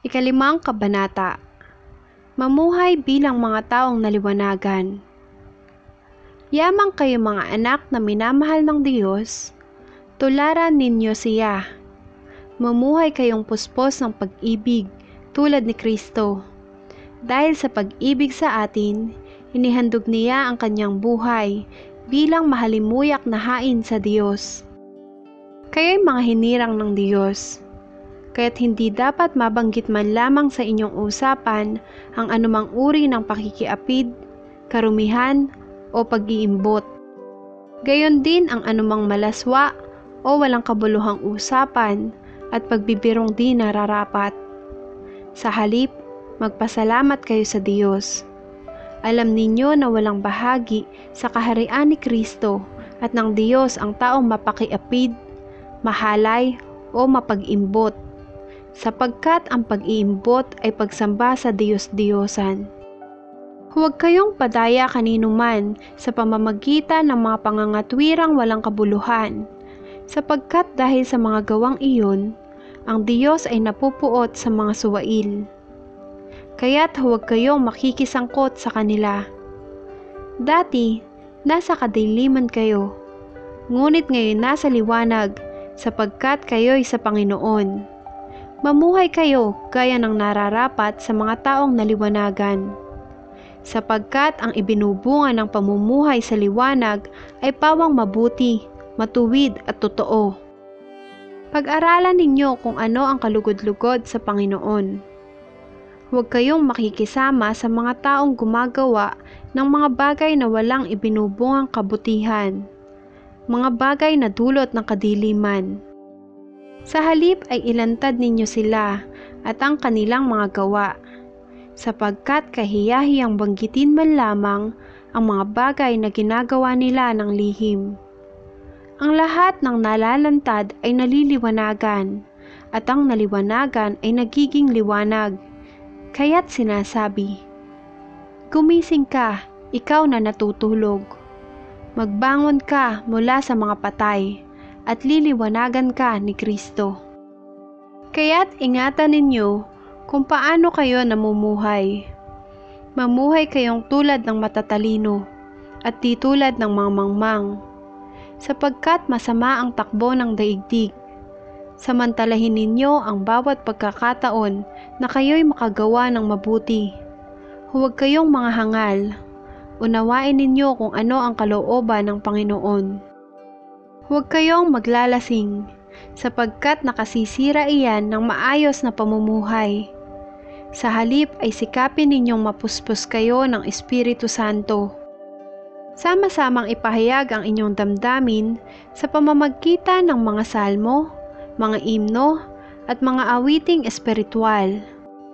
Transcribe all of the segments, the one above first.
Ikalimang kabanata. Mamuhay bilang mga taong naliwanagan. Yamang kayo mga anak na minamahal ng Diyos, tularan ninyo siya. Mamuhay kayong puspos ng pag-ibig tulad ni Kristo. Dahil sa pag-ibig sa atin, inihandog niya ang kanyang buhay bilang mahalimuyak na hain sa Diyos. Kayo'y mga hinirang ng Diyos, kaya't hindi dapat mabanggit man lamang sa inyong usapan ang anumang uri ng pakikiapid, karumihan, o pag-iimbot. Gayon din ang anumang malaswa o walang kabuluhang usapan at pagbibirong di nararapat. Sa halip, magpasalamat kayo sa Diyos. Alam ninyo na walang bahagi sa kaharian ni Kristo at ng Diyos ang taong mapakiapid, mahalay, o mapag-imbot, sapagkat ang pag-iimbot ay pagsamba sa Diyos-Diyosan. Huwag kayong padaya kanino man sa pamamagitan ng mga pangangatwirang walang kabuluhan, sapagkat dahil sa mga gawang iyon, ang Diyos ay napupuot sa mga suwail. Kaya't huwag kayong makikisangkot sa kanila. Dati, nasa kadiliman kayo, ngunit ngayon nasa liwanag, sapagkat kayo'y sa Panginoon. Mamuhay kayo gaya ng nararapat sa mga taong naliwanagan, sapagkat ang ibinubunga ng pamumuhay sa liwanag ay pawang mabuti, matuwid at totoo. Pag-aralan ninyo kung ano ang kalugod-lugod sa Panginoon. Huwag kayong makikisama sa mga taong gumagawa ng mga bagay na walang ibinubungang kabutihan, mga bagay na dulot ng kadiliman. Sa halip ay ilantad ninyo sila at ang kanilang mga gawa, sapagkat kahiyahiyang banggitin man lamang ang mga bagay na ginagawa nila ng lihim. Ang lahat ng nalalantad ay naliliwanagan, at ang naliwanagan ay nagiging liwanag. Kaya't sinasabi, gumising ka, ikaw na natutulog. Magbangon ka mula sa mga patay, at liliwanagan ka ni Kristo. Kaya't ingatan ninyo kung paano kayo namumuhay. Mamuhay kayong tulad ng matatalino, at di tulad ng mga mangmang, sapagkat masama ang takbo ng daigdig. Samantalahin ninyo ang bawat pagkakataon na kayo'y makagawa ng mabuti. Huwag kayong mga hangal. Unawain ninyo kung ano ang kalooban ng Panginoon. Huwag kayong maglalasing, sapagkat nakasisira iyan ng maayos na pamumuhay. Sa halip ay sikapin ninyong mapuspos kayo ng Espiritu Santo. Sama-samang ipahayag ang inyong damdamin sa pamamagitan ng mga salmo, mga imno, at mga awiting espiritual.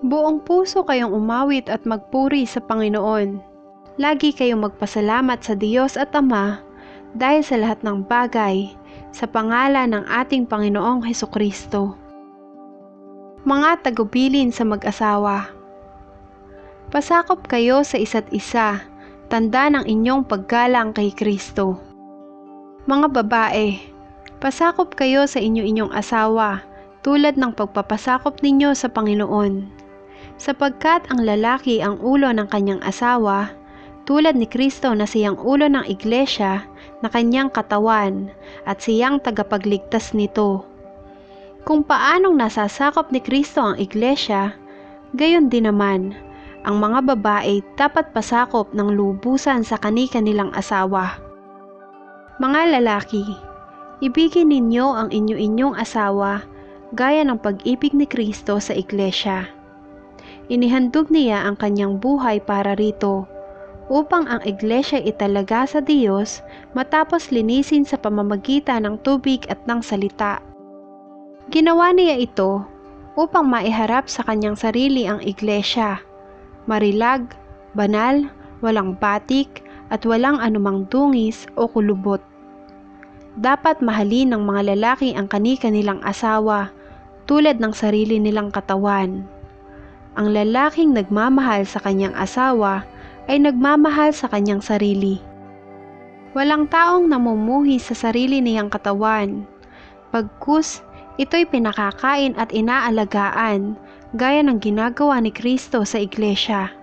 Buong puso kayong umawit at magpuri sa Panginoon. Lagi kayong magpasalamat sa Diyos at Ama dahil sa lahat ng bagay, sa pangalan ng ating Panginoong Hesukristo. Mga tagubilin sa mag-asawa. Pasakop kayo sa isa't isa, tanda ng inyong paggalang kay Kristo. Mga babae, pasakop kayo sa inyo-inyong asawa, tulad ng pagpapasakop ninyo sa Panginoon. Sapagkat ang lalaki ang ulo ng kanyang asawa, tulad ni Kristo na siyang ulo ng iglesia na kanyang katawan at siyang tagapagligtas nito. Kung paanong nasasakop ni Kristo ang iglesia, gayon din naman, ang mga babae dapat pasakop ng lubusan sa kani-kanilang asawa. Mga lalaki, ibigin ninyo ang inyo-inyong asawa gaya ng pag-ibig ni Kristo sa iglesia. Inihandog niya ang kanyang buhay para rito, upang ang iglesia italaga sa Diyos matapos linisin sa pamamagitan ng tubig at ng salita. Ginawa niya ito upang maiharap sa kanyang sarili ang iglesia, marilag, banal, walang batik, at walang anumang dungis o kulubot. Dapat mahalin ng mga lalaki ang kani-kanilang asawa tulad ng sarili nilang katawan. Ang lalaking nagmamahal sa kanyang asawa ay nagmamahal sa kanyang sarili. Walang taong namumuhi sa sarili niyang katawan, pagkus ito'y pinakakain at inaalagaan gaya ng ginagawa ni Kristo sa iglesia.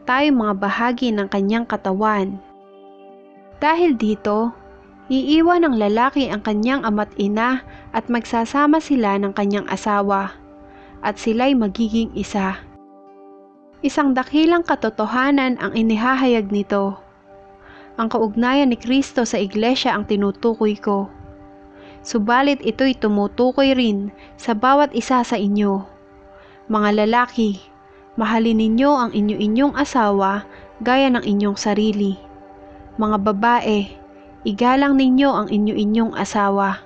Tayo mga bahagi ng kanyang katawan. Dahil dito, iiwan ng lalaki ang kanyang ama't ina at magsasama sila ng kanyang asawa, at sila'y magiging isa. Isang dakilang katotohanan ang inihahayag nito. Ang kaugnayan ni Kristo sa iglesia ang tinutukoy ko. Subalit ito'y tumutukoy rin sa bawat isa sa inyo. Mga lalaki, mahalin ninyo ang inyo-inyong asawa gaya ng inyong sarili. Mga babae, igalang ninyo ang inyo-inyong asawa.